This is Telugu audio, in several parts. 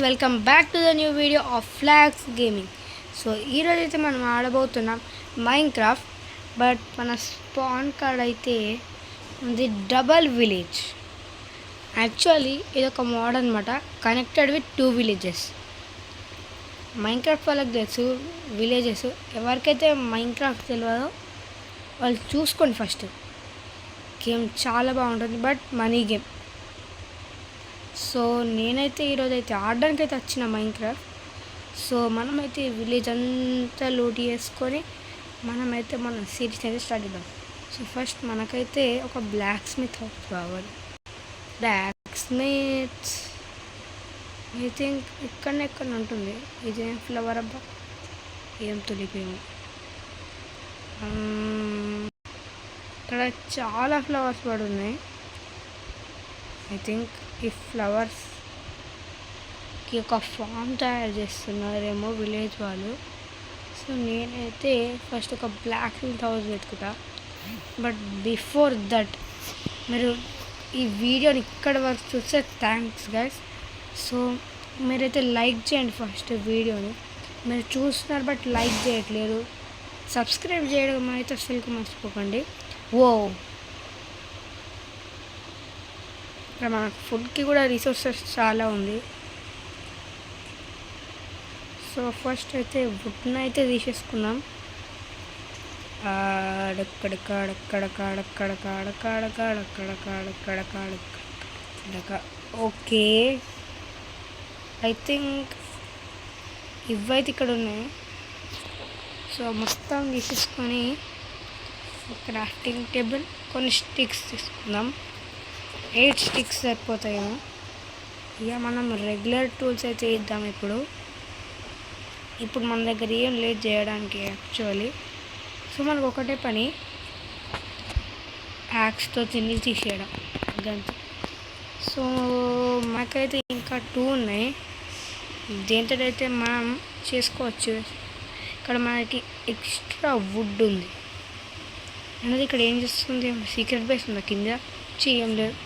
Welcome back to the new video of flags gaming. So ఈరోజు అయితే మనం ఆడబోతున్నాం మైన్క్రాఫ్ట్. బట్ మన స్పాన్ కార్డ్ అయితే ఉంది డబల్ విలేజ్. యాక్చువల్లీ ఇది ఒక మోడ్ అనమాట, కనెక్టెడ్ విత్ 2 విలేజెస్. మైన్క్రాఫ్ట్ వాళ్ళకి తెలుసు విలేజెస్. ఎవరికైతే మైన్క్రాఫ్ట్ తెలియదో వాళ్ళు చూసుకోండి ఫస్ట్. గేమ్ చాలా బాగుంటుంది, బట్ మనీ గేమ్. సో నేనైతే ఈరోజు అయితే ఆడడానికి అయితే వచ్చిన మైన్క్రాఫ్ట్. సో మనమైతే విలేజ్ అంతా లూట్ చేసుకొని మనమైతే మన సిరీస్ అయితే స్టార్ట్ చేద్దాం. సో ఫస్ట్ మనకైతే ఒక బ్లాక్ స్మిత్ హౌస్ కావాలి. బ్లాక్ స్మిత్ ఐ థింక్ ఎక్కడ ఉంటుంది. ఇదేం ఫ్లవర్ అబ్బా, ఏం తొలిపోయాము. ఇక్కడ చాలా ఫ్లవర్స్ పడి ఉన్నాయి. ఐ థింక్ ఈ ఫ్లవర్స్కి ఒక ఫామ్ తయారు చేస్తున్నారేమో విలేజ్ వాళ్ళు. సో నేనైతే ఫస్ట్ ఒక బ్లాక్ స్మిత్ హౌస్ వెతుకుతా. బట్ బిఫోర్ దట్ మీరు ఈ వీడియోని ఇక్కడ వరకు చూస్తే థ్యాంక్స్ గైస్. సో మీరైతే లైక్ చేయండి ఫస్ట్ వీడియోని. మీరు చూస్తున్నారు బట్ లైక్ చేయట్లేదు. సబ్స్క్రైబ్ చేయడం అయితే అసలు మర్చిపోకండి. ఓ ఇక్కడ మనకు ఫుడ్కి కూడా రిసోర్సెస్ చాలా ఉంది. సో ఫస్ట్ అయితే వుడ్ని అయితే తీసేసుకుందాం. ఓకే, ఐ థింక్ ఇవైతే ఇక్కడ ఉన్నాయి. సో మొత్తం తీసేసుకొని క్రాఫ్టింగ్ టేబుల్, కొన్ని స్టిక్స్ తీసుకుందాం. 8 స్టిక్స్ సరిపోతాయేమో. ఇక మనం రెగ్యులర్ టూల్స్ అయితే ఇద్దాం. ఇప్పుడు మన దగ్గర ఏం లేట్ చేయడానికి యాక్చువల్లీ. సో మనకు ఒకటే పని, యాక్స్తో తిని తీసేయడం గంతే. సో మాకైతే ఇంకా 2 ఉన్నాయి. దేంతో అయితే మనం చేసుకోవచ్చు. ఇక్కడ మనకి ఎక్స్ట్రా వుడ్ ఉంది అనేది. ఇక్కడ ఏం చేస్తుంది, సీక్రెట్ బేస్ ఉందా కింద? ఏం లేదు.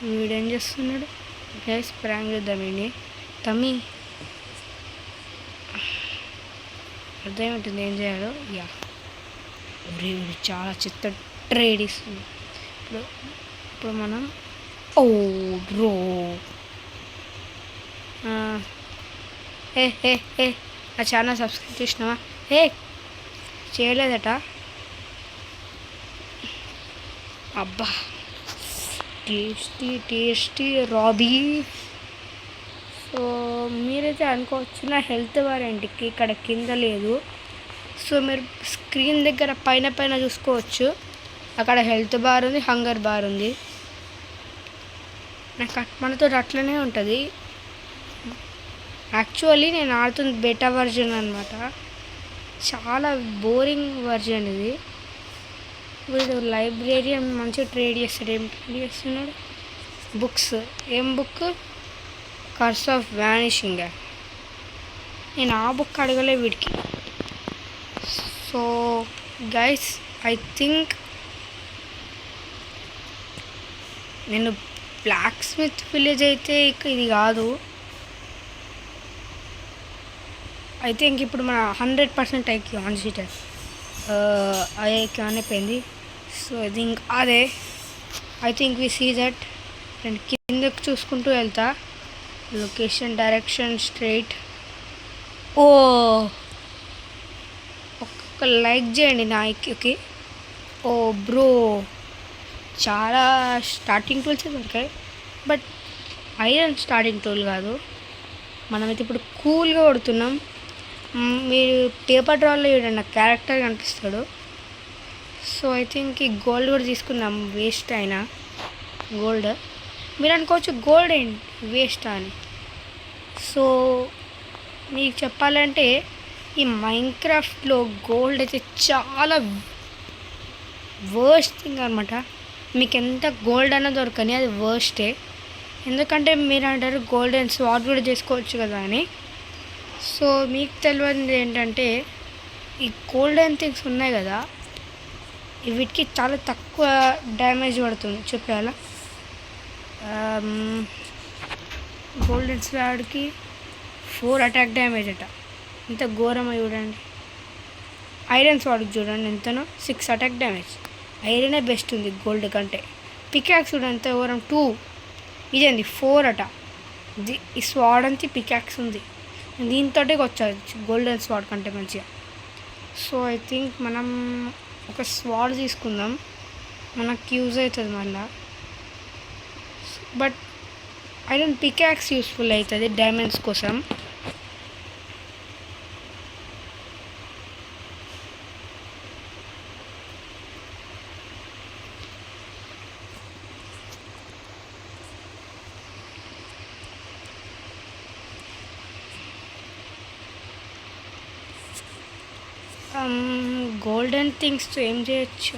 వీడేం చేస్తున్నాడు గైస్, ప్రాంక్ చేద్దామండి. తమ్మి అర్థమవుతుంది ఏం చేయాలో. యా వీడు చాలా చెత్త ట్రేడ్ ఇస్తుంది. ఇప్పుడు మనం ఓ బ్రో నా ఛానల్ సబ్స్క్రైబ్ చేసినావా? చేయలేదట. అబ్బా టేస్టీ రాబీ. సో మీరైతే అనుకోవచ్చు నా హెల్త్ వారెంటీకి ఇక్కడ కింద లేదు. సో మీరు స్క్రీన్ దగ్గర పైన చూసుకోవచ్చు. అక్కడ హెల్త్ బార్ ఉంది, హంగర్ బార్ ఉంది. నాకు మనతో అట్లనే ఉంటుంది. యాక్చువల్లీ నేను ఆడుతుంది బెటా వర్జన్ అనమాట. చాలా బోరింగ్ వర్జన్ ఇది. వీడు లైబ్రేరియన్ మంచిగా ట్రేడ్ చేస్తాడు. ఏం ట్రేడ్ చేస్తున్నాడు? బుక్స్. ఏం బుక్? Curse of vanishing. నేను ఆ బుక్ అడగలే వీడికి. సో గైస్ ఐ థింక్ నేను బ్లాక్ స్మిత్ విలేజ్ అయితే ఇది కాదు. ఐ థింక్ ఇప్పుడు మన 100% ఐక్యూ ఆన్ సీటర్ ఐక్యూ ఆన్ అయిపోయింది. సో ఐ థింక్ అదే. I think we see that. నేను కిందకు చూసుకుంటూ వెళ్తా. Location direction straight. ఓ ఒక్క లైక్ చేయండి నా ఐక్యూకి. ఓ బ్రో చాలా స్టార్టింగ్ టూల్సే దొరికాయి. బట్ ఐరన్ స్టార్టింగ్ టూల్ కాదు. మనమైతే ఇప్పుడు కూల్గా కొడుతున్నాం. మీరు పేపర్ డ్రాలో చూడండి, నాకు క్యారెక్టర్ కనిపిస్తాడు. సో ఐ థింక్ ఈ గోల్డ్ కూడా తీసుకుందాం. వేస్ట్ అయినా గోల్డ్. మీరు అనుకోవచ్చు గోల్డ్ ఏంటి వేస్ట్ అని. సో మీకు చెప్పాలంటే ఈ మైన్క్రాఫ్ట్లో గోల్డ్ అయితే చాలా వర్స్ట్ థింగ్ అనమాట. మీకు ఎంత గోల్డ్ అన్నా దొరకని అది వర్స్టే. ఎందుకంటే మీరు అంటారు గోల్డెన్ స్వార్డ్ కూడా చేసుకోవచ్చు కదా అని. సో మీకు తెలియదు ఏంటంటే ఈ గోల్డెన్ థింగ్స్ ఉన్నాయి కదా, వీటికి చాలా తక్కువ డ్యామేజ్ పడుతుంది. చెప్పాలా గోల్డెన్ స్వాడ్కి 4 అటాక్ డ్యామేజ్ అట, ఇంత ఘోరమై చూడండి. ఐరన్ స్వాడ్కి చూడండి ఎంతనో 6 అటాక్ డ్యామేజ్. ఐరనే బెస్ట్ ఉంది గోల్డ్ కంటే. పికాక్స్ చూడండి ఎంత ఘోరం 2, ఇదేంది 4 అట. ఈ స్వాడ్ అంతా పికాక్స్ ఉంది, దీంతో వచ్చారు గోల్డెన్ స్వాడ్ కంటే మంచిగా. సో ఐ థింక్ మనం ఒక స్వాడ్ తీసుకుందాం, మనకు యూజ్ అవుతుంది మళ్ళీ. బట్ ఐరన్ పికాక్స్ యూస్ఫుల్ అవుతుంది డైమండ్స్ కోసం. గోల్డెన్ థింగ్స్తో ఏం చేయొచ్చు?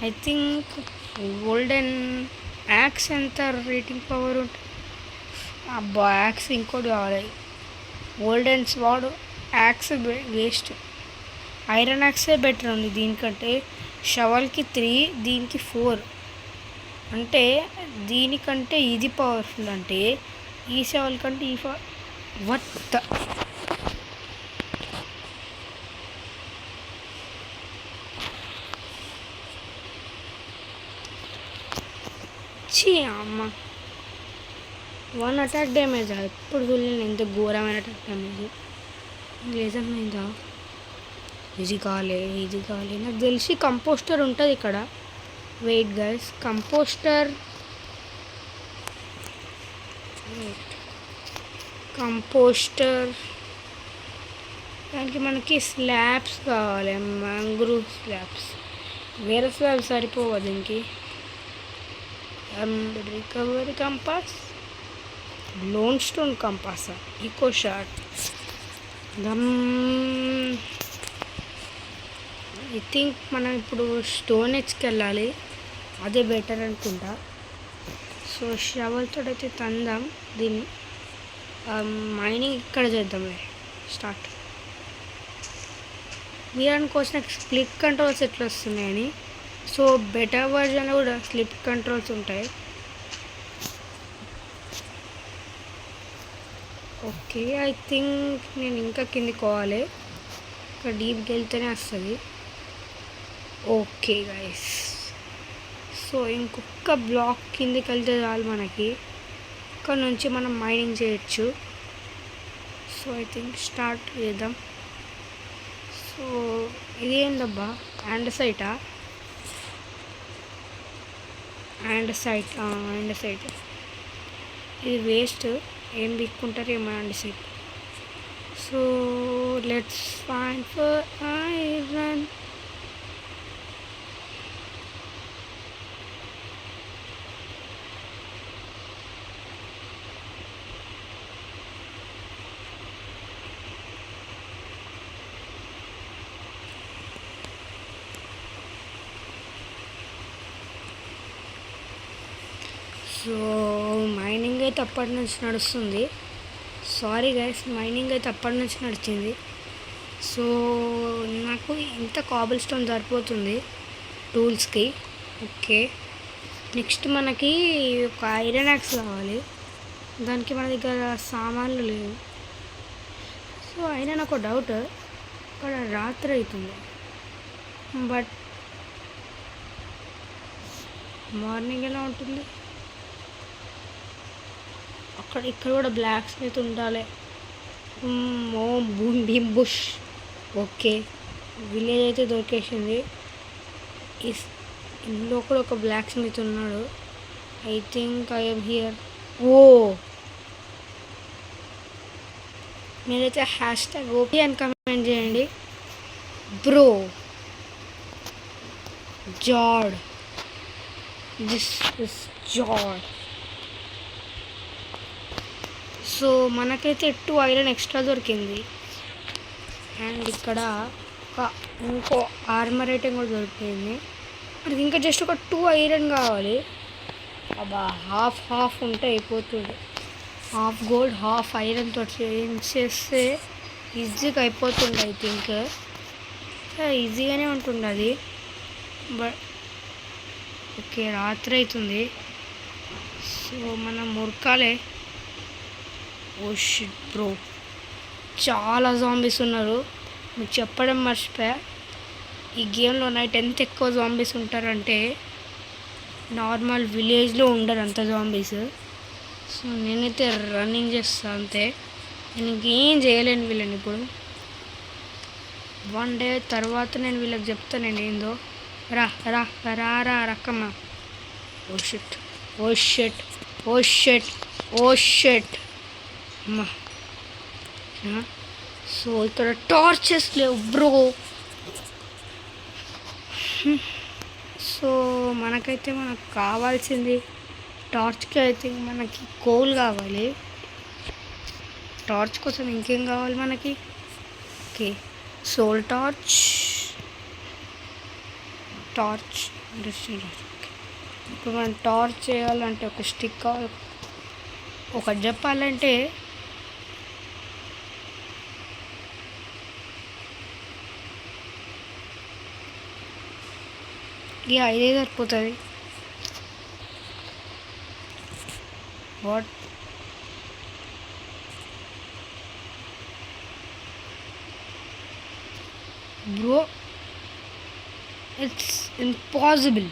ఐ థింక్ గోల్డెన్ యాక్స్ ఎంత రేటింగ్ పవర్ ఉంటుంది? అబ్బా యాక్స్ ఇంకోటి కావాలి. Golden sword axe waste, iron యాక్సే బెటర్ ఉంది దీనికంటే. షవల్కి 3, దీనికి 4. అంటే దీనికంటే ఇది పవర్ఫుల్, అంటే ఈ షవల్ కంటే ఈ వత్త. అమ్మ 1 అటాక్ డ్యామేజ్, ఎప్పుడు చూడలేను ఎంత ఘోరమైన అటాక్ డ్యామేజ్. నిజమైందా? ఇది కాలే నాకు తెలిసి కంపోస్టర్ ఉంటుంది ఇక్కడ. వెయిట్ గైస్, కంపోస్టర్ దానికి మనకి స్లాబ్స్ కావాలి, మ్యాంగ్రూవ్ స్లాబ్స్. వేరే స్లాబ్స్ సరిపోవు దీనికి. Recovery compass, lodestone compass, echo shard. I think మనం ఇప్పుడు స్టోన్ ఎడ్జ్కి వెళ్ళాలి, అదే బెటర్ అనుకుంటా. సో షవల్తో అయితే తందాం దీన్ని. మైనింగ్ ఇక్కడ చేద్దాంలే స్టార్ట్. మీరు అనుకోవచ్చు నాకు స్ప్లిట్ కంట్రోల్స్ ఎట్లా వస్తున్నాయని. సో బెటర్ వర్జన్లో కూడా స్లిప్ కంట్రోల్స్ ఉంటాయి. ఓకే ఐ థింక్ నేను ఇంకా కిందికి పోవాలి, ఇక్కడ డీప్కి వెళ్తేనే వస్తుంది. ఓకే గైస్, సో ఇంకొక బ్లాక్ కిందికి వెళ్తే చాలు మనకి, ఇక్కడ నుంచి మనం మైనింగ్ చేయొచ్చు. సో ఐ థింక్ స్టార్ట్ చేద్దాం. సో ఇదేందబ్బా ఆండసైటా? ఆండసైట్ ఇది వేస్ట్, ఏం బిక్కుంటారు ఏమో andesite. So let's find for iron. So mining అయితే అప్పటి నుంచి నడుస్తుంది. సారీ గైస్, మైనింగ్ అయితే అప్పటి నుంచి నడిచింది. సో నాకు ఇంత కాబుల్ స్టోన్ సరిపోతుంది టూల్స్కి. ఓకే, నెక్స్ట్ మనకి ఒక ఐరన్ యాక్స్ కావాలి, దానికి మన దగ్గర సామాన్లు లేవు. సో అయినా నాకు ఒక డౌట్, ఇక్కడ రాత్రి అవుతుంది బట్ మార్నింగ్ ఎలా ఉంటుంది? ఇక్కడ కూడా బ్లాక్ స్మిత్ ఉండాలి. భీమ్ బుష్. ఓకే, విలేజ్ అయితే దొరికేసింది. ఇందులో కూడా ఒక బ్లాక్ స్మిత్ ఉన్నాడు. I think I am here. ఓ మీరైతే హ్యాష్ట్యాగ్ ఓపీ అని కమెంట్ చేయండి. బ్రో జాడ్, దిస్ ఇస్ జాడ్. సో మనకైతే 2 ఐరన్ ఎక్స్ట్రా దొరికింది. అండ్ ఇక్కడ ఇంకో ఆర్మర్ ఐటెం కూడా దొరికింది. మనకి ఇంకా జస్ట్ ఒక 2 ఐరన్ కావాలి. అబ్బా హాఫ్ ఉంటే అయిపోతుంది. హాఫ్ గోల్డ్ హాఫ్ ఐరన్తో చేస్తే ఈజీగా అయిపోతుంది. ఐ థింక్ ఈజీగానే ఉంటుంది అది. బట్ ఓకే రాత్రి అవుతుంది. సో మనం మురకాలే. ఓ షిట్ బ్రో, చాలా జాంబీస్ ఉన్నారు. మీకు చెప్పడం మర్చిపోయా, ఈ గేమ్లో నైట్ ఎంత ఎక్కువ జాంబీస్ ఉంటారంటే నార్మల్ విలేజ్లో ఉండరు అంత జాంబీస్. సో నేనైతే రన్నింగ్ చేస్తాను అంతే, నేను ఇంకేం చేయలేను వీళ్ళని. ఇప్పుడు 1 డే తర్వాత నేను వీళ్ళకి చెప్తాను నేను ఏందో. రా రా రా రా రక్కమ్మ. Oh shit oh shit oh shit oh shit అమ్మా. సో ఇక్కడ టార్చెస్ లేవు బ్రో. సో మనకు కావాల్సింది టార్చ్కి అయితే మనకి కోల్ కావాలి. టార్చ్ కోసం ఇంకేం కావాలి మనకి? ఓకే, సోల్ టార్చ్ ఇప్పుడు మనం టార్చ్ చేయాలంటే ఒక స్టిక్ కావాలి. ఒకటి చెప్పాలంటే ఇదే సరిపోతుంది. What bro, it's impossible.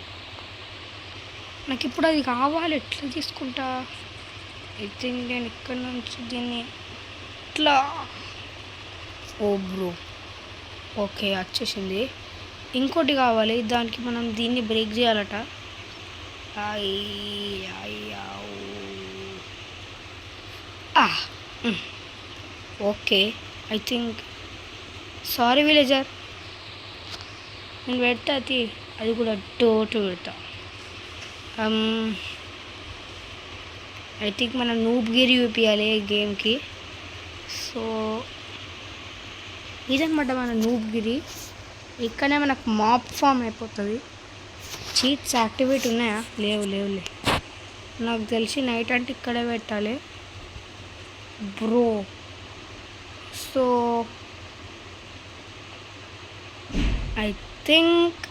నాకు ఇప్పుడు అది కావాలి, ఎట్లా తీసుకుంటా? ఐ థింక్ నేను ఇక్కడ నుంచి దీన్ని ఇట్లా. ఓ బ్రో, ఓకే వచ్చేసింది. ఇంకోటి కావాలి, దానికి మనం దీన్ని బ్రేక్ చేయాలట. Okay, I think sorry villager, నేను పెడతా అది కూడా టోటు పెడతా. ఐ థింక్ మనం నూబ్ గిరి చూపించాలి గేమ్కి. సో ఇదనమాట మన నూబ్ గిరి. ఇక్కడనే మనకు మాప్ ఫామ్ అయిపోతుంది. చీట్స్ యాక్టివేట్ ఉన్నాయా? లేవు. నాకు తెలిసి నైట్ అంటే ఇక్కడే పెట్టాలి bro. So I think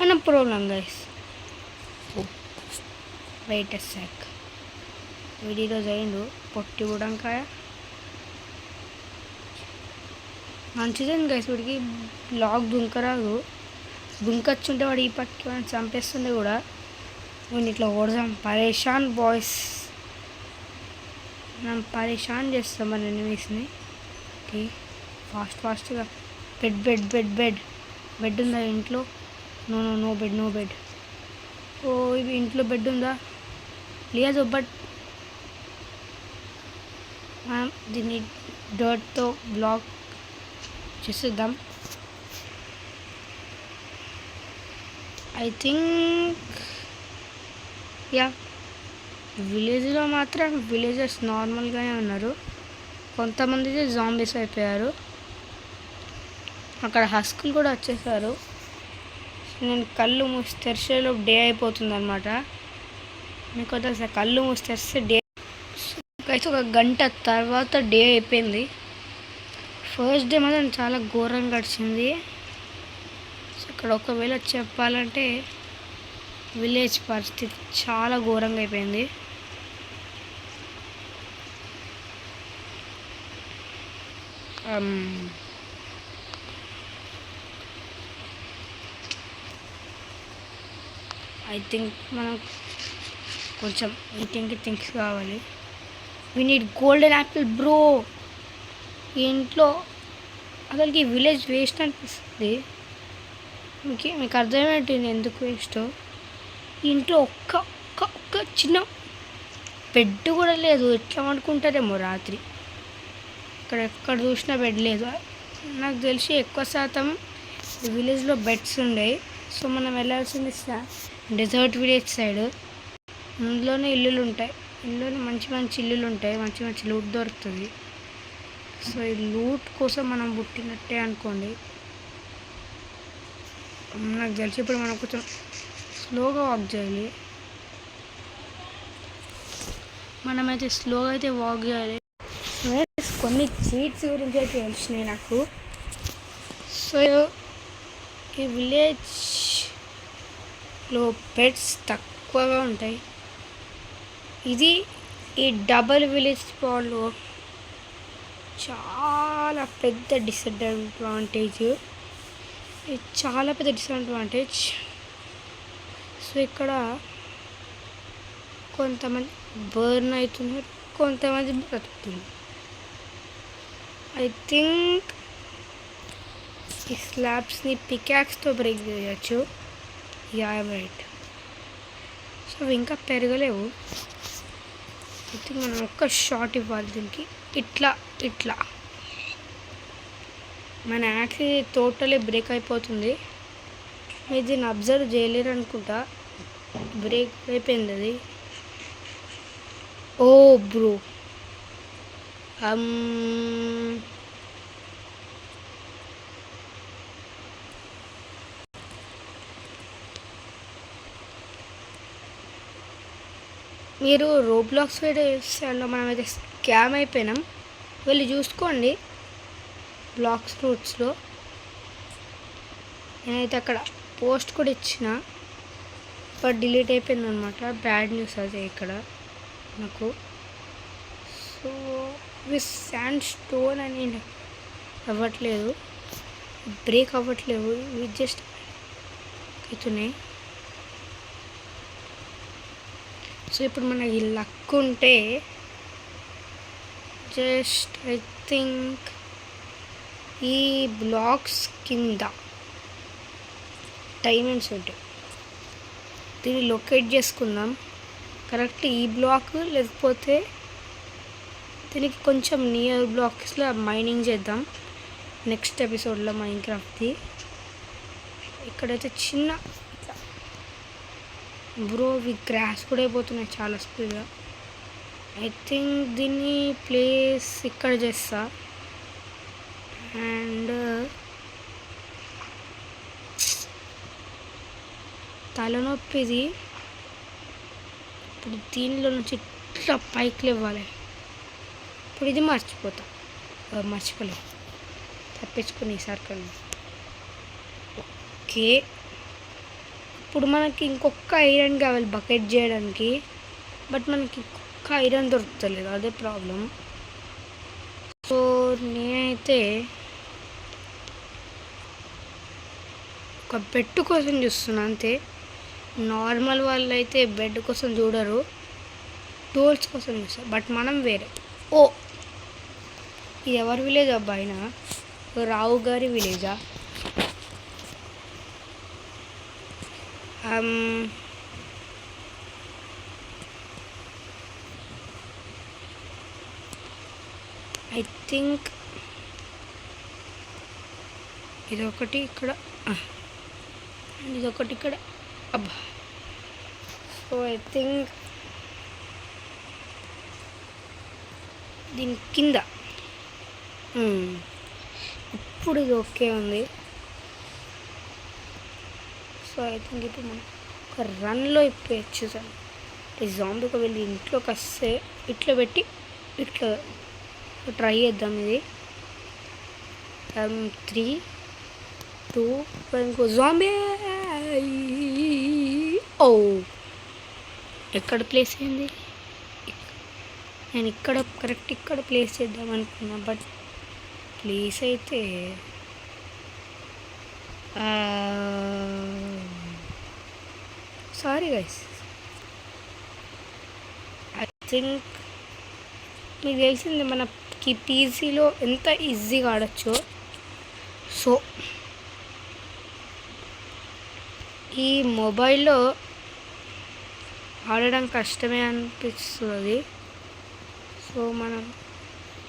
no problem guys. Wait a sec, video చేయండు. పొట్టి ఉడంకాయ మంచిదేను గైస్. వీడికి బ్లాగ్ దుంకరాదు, దుంకొచ్చుంటే వాడు ఈ పట్టుకి వాడిని చంపేస్తుండే కూడా. వీడిని ఇట్లా ఓడదాం. పరేషాన్ బాయ్స్, మనం పరేషాన్ చేస్తాం మన ఎనిమీస్ని. ఓకే, ఫాస్ట్గా. బెడ్ ఉందా ఇంట్లో? No bed. ఓ ఇవి ఇంట్లో బెడ్ ఉందా? లేదు, బట్ మనం దీన్ని డర్ట్తో బ్లాక్ చేసేద్దాం. ఐ థింక్ విలేజ్లో మాత్రం విలేజర్స్ నార్మల్గానే ఉన్నారు. కొంతమంది జాంబీస్ అయిపోయారు. అక్కడ హస్కులు కూడా వచ్చేసారు. నేను కళ్ళు మూసి తెరిచేలోపు డే అయిపోతుంది అనమాట. మీకు తెలుసా, కళ్ళు మూసి తెరిస్తే డే అయితే 1 గంట తర్వాత డే అయిపోయింది. ఫస్ట్ డే మాత్రం చాలా ఘోరంగా గడిచింది. సో ఇక్కడ ఒకవేళ చెప్పాలంటే విలేజ్ పరిస్థితి చాలా ఘోరంగా అయిపోయింది. ఐ థింక్ మనం కొంచెం ఈటింగ్కి థింగ్స్ కావాలి. We need golden Apple bro. ఇంట్లో అసలుకి విలేజ్ వేస్ట్ అనిపిస్తుంది. మీకు అర్థమేంటి ఎందుకు వేస్టో? ఇంట్లో ఒక్క చిన్న బెడ్ కూడా లేదు. ఎట్లా అనుకుంటారేమో రాత్రి. ఎక్కడ చూసినా బెడ్ లేదు. నాకు తెలిసి ఎక్కువ శాతం విలేజ్లో బెడ్స్ ఉండేవి. సో మనం వెళ్ళాల్సింది డెజర్ట్ విలేజ్ సైడ్. అందులోనే ఇల్లులు ఉంటాయి. ఇందులోనే మంచి ఇల్లులు ఉంటాయి. మంచి లూట్ దొరుకుతుంది. సో ఈ లూట్ కోసం మనం పుట్టినట్టే అనుకోండి. నాకు తెలిసి ఇప్పుడు మనం కొంచెం స్లోగా వాక్ చేయాలి. మనమైతే స్లోగా అయితే వాక్ చేయాలి. కొన్ని చీట్స్ గురించి అయితే తెలిసినాయి నాకు. సో ఈ విలేజ్లో పెట్స్ తక్కువగా ఉంటాయి. ఇది ఈ డబల్ విలేజ్ స్పాన్లో చాలా పెద్ద డిసడ్వాంటేజ్. ఇది చాలా పెద్ద డిసడ్వాంటేజ్. సో ఇక్కడ కొంతమంది బర్న్ అవుతున్నారు, కొంతమంది బ్రతుకుతున్నారు. ఐ థింక్ ఈ స్లాబ్స్ని పికాక్స్తో బ్రేక్ చేయొచ్చు. Yeah right. సో ఇంకా పెరగలేవు. ఐ థింక్ మనం ఒక్క షాట్ ఇవ్వాలి దీనికి. ఇట్లా ఇట్లా మన యాక్స్ టోటలీ బ్రేక్ అయిపోతుంది. మీరు దీన్ని అబ్జర్వ్ చేయలేరు అనుకుంటా. బ్రేక్ అయిపోయింది అది. ఓ బ్రో, మీరు రోబ్లాక్స్ వీడియోస్లో మనమైతే స్కామ్ అయిపోయినాం. వెళ్ళి చూసుకోండి బ్లాక్స్ రూట్స్లో. నేనైతే అక్కడ పోస్ట్ కూడా ఇచ్చిన, బట్ డిలీట్ అయిపోయింది అనమాట. బ్యాడ్ న్యూస్ అదే ఇక్కడ నాకు. సో ఇవి శాండ్ స్టోన్ అని అవ్వట్లేదు, బ్రేక్ అవ్వట్లేవు, ఇవి జస్ట్ అవుతున్నాయి. సో ఇప్పుడు మనకి లక్ ఉంటే జస్ట్ ఐ థింక్ ఈ బ్లాక్స్ కింద డైమండ్స్ ఉంటాయి. దీన్ని లొకేట్ చేసుకుందాం. కరెక్ట్ ఈ బ్లాక్, లేకపోతే దీనికి కొంచెం నియర్ బ్లాక్స్లో మైనింగ్ చేద్దాం నెక్స్ట్ ఎపిసోడ్లో మైన్క్రాఫ్ట్ది. ఇక్కడైతే చిన్న బ్రో వి గ్రాస్ కూడా అయిపోతున్నాయి చాలా స్పీడ్గా. ఐ థింక్ దీన్ని ప్లేస్ ఇక్కడ చేస్తా. అండ్ తలనొప్పిది. ఇప్పుడు దీనిలో నుంచి ఇట్లా పైకి లేవాలి. ఇప్పుడు ఇది మర్చిపోలే తప్పించుకుని ఈసారి కన్నా. ఓకే, ఇప్పుడు మనకి ఇంకొక ఐరన్ కావాలి బకెట్ చేయడానికి, బట్ మనకి ఇంకొక ఐరన్ దొరుకుతలేదు, అదే ప్రాబ్లం. సో నేనైతే ఒక బెడ్ కోసం చూస్తున్నా అంతే. నార్మల్ వాళ్ళు అయితే బెడ్ కోసం చూడరు, టూల్స్ కోసం చూస్తారు. బట్ మనం వేరే. ఓ, ఇది ఎవరి విలేజ్ అబ్బాయినా? రావు గారి విలేజా? ఐ థింక్ ఇదొకటి ఇక్కడ, ఇదొకటి ఇక్కడ. అబ్బా, సో ఐ థింక్ దీని కింద ఇప్పుడు ఇది ఓకే ఉంది. సో ఐ థింక్ ఇప్పుడు మనం ఒక రన్లో ఇప్పుడు వచ్చేసాను. ఈ జాంబీకి వెళ్ళి ఇంట్లోకి వస్తే ఇట్లా పెట్టి ఇట్లా ట్రై చేద్దాం. ఇది 3, 2, 1 జాంబీ. ఓ, ఎక్కడ ప్లేస్ అయింది? నేను ఇక్కడ కరెక్ట్ ఇక్కడ ప్లేస్ చేద్దాం అనుకున్నా, బట్ ప్లేస్ అయితే సారీ గైస్. ఐ థింక్ మీకు తెలిసింది మనకి పీసీలో ఎంత ఈజీగా ఆడచ్చు. సో ఈ మొబైల్లో ఆడడం కష్టమే అనిపిస్తుంది. సో మనం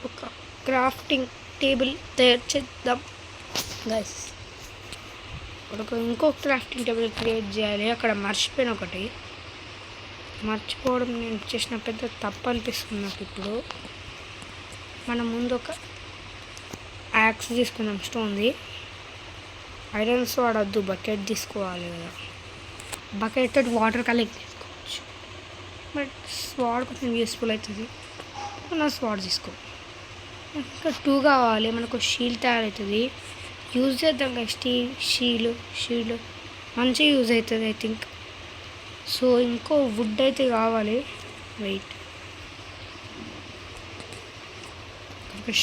ఒక క్రాఫ్టింగ్ టేబుల్ తయారు చేద్దాం గైస్. ఇంకో క్రాఫ్టింగ్ టేబుల్ క్రియేట్ చేయాలి. అక్కడ మర్చిపోవడం నేను చేసిన పెద్ద తప్పు అనిపిస్తుంది నాకు. ఇప్పుడు మనం ముందు ఒక యాక్స్ తీసుకుందాం, స్టోన్ది. ఐరన్స్ వాడద్దు, బకెట్ తీసుకోవాలి కదా. బకెట్ తోటి వాటర్ కలెక్ట్ చేసుకోవచ్చు, బట్ స్వాడ్ కొంచెం యూస్ఫుల్ అవుతుంది. నా స్వాడ్ తీసుకో. ఇంకా 2 కావాలి, మనకు షీల్డ్ తయారవుతుంది. యూజ్ చేద్దాం కదా షీల్డ్ మంచిగా యూజ్ అవుతుంది ఐ థింక్. సో ఇంకో వుడ్ అయితే కావాలి. వెయిట్,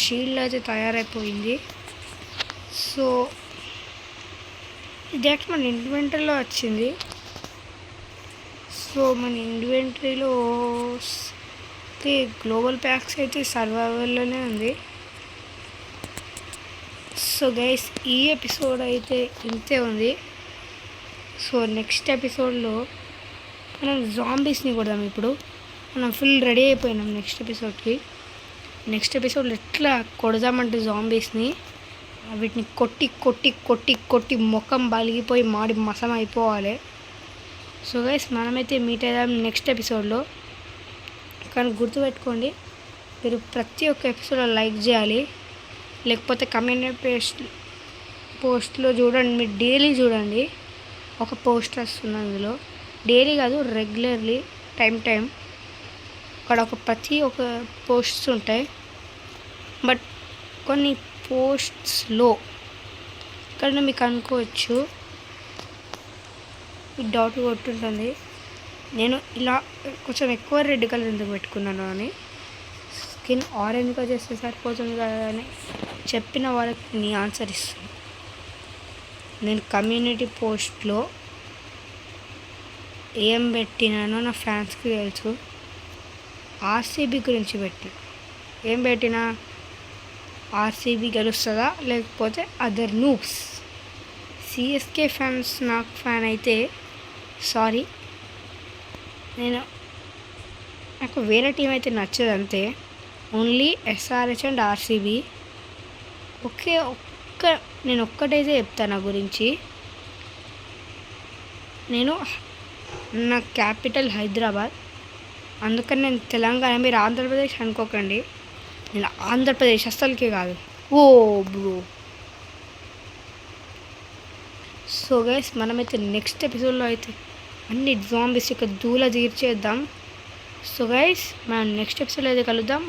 షీల్డ్ అయితే తయారైపోయింది. సో ఇది యాక్చువల్ మన ఇన్వెంటరీలో వచ్చింది. సో మన ఇన్వెంటరీలో గ్లోబల్ ప్యాక్స్ అయితే సర్వైవల్లోనే ఉంది. సో గైస్, ఈ ఎపిసోడ్ అయితే ఇంతే ఉంది. సో నెక్స్ట్ ఎపిసోడ్లో మనం జాంబీస్ని కొడదాం. ఇప్పుడు మనం ఫుల్ రెడీ అయిపోయినాం నెక్స్ట్ ఎపిసోడ్లో ఎట్లా కొడదామంటే జాంబీస్ని, వీటిని కొట్టి కొట్టి కొట్టి కొట్టి ముఖం బలిగిపోయి మాడి మసం అయిపోవాలి. సో గైస్, మనమైతే మీట్ అయ్యాం నెక్స్ట్ ఎపిసోడ్లో. కానీ గుర్తుపెట్టుకోండి, మీరు ప్రతి ఒక్క ఎపిసోడ్లో లైక్ చేయాలి, లేకపోతే కమ్యూనిటీ పోస్ట్లో చూడండి. మీరు డైలీ చూడండి, ఒక పోస్ట్ వస్తుంది అందులో. డైలీ కాదు, రెగ్యులర్లీ టైం అక్కడ ప్రతి ఒక్క పోస్ట్స్ ఉంటాయి. బట్ కొన్ని పోస్ట్స్లో ఇక్కడ మీకు అనుకోవచ్చు ఈ డాట్ కొట్టుంటుంది. నేను ఇలా కొంచెం ఎక్కువ రెడ్ కలర్ ఎందుకు పెట్టుకున్నాను అని, స్కిన్ ఆరెంజ్గా చేస్తే సరిపోతుంది కదా అని చెప్పిన వాళ్ళకి నీ ఆన్సర్ ఇస్తాను. నేను కమ్యూనిటీ పోస్ట్లో ఏం పెట్టినానో నా ఫ్యాన్స్కి తెలుసు. ఆర్సీబీ గురించి ఏం పెట్టినా, ఆర్సీబీ గెలుస్తుందా లేకపోతే అదర్ నూబ్స్. సిఎస్కే ఫ్యాన్స్ నాకు ఫ్యాన్ అయితే సారీ, నాకు వేరే టీం అయితే నచ్చదు అంతే. Only SRH and RCB. నేను ఒక్కటైతే చెప్తాను నా గురించి. నా క్యాపిటల్ హైదరాబాద్, అందుకని నేను తెలంగాణ, మీరు ఆంధ్రప్రదేశ్ అనుకోకండి. నేను ఆంధ్రప్రదేశ్ అస్సలకే కాదు. ఓ బ్రో. సో గైస్, మనమైతే నెక్స్ట్ ఎపిసోడ్లో అయితే అన్ని జాంబీస్ యొక్క దూల తీర్చేద్దాం. సో గైస్, మనం నెక్స్ట్ ఎపిసోడ్లో అయితే కలుద్దాం.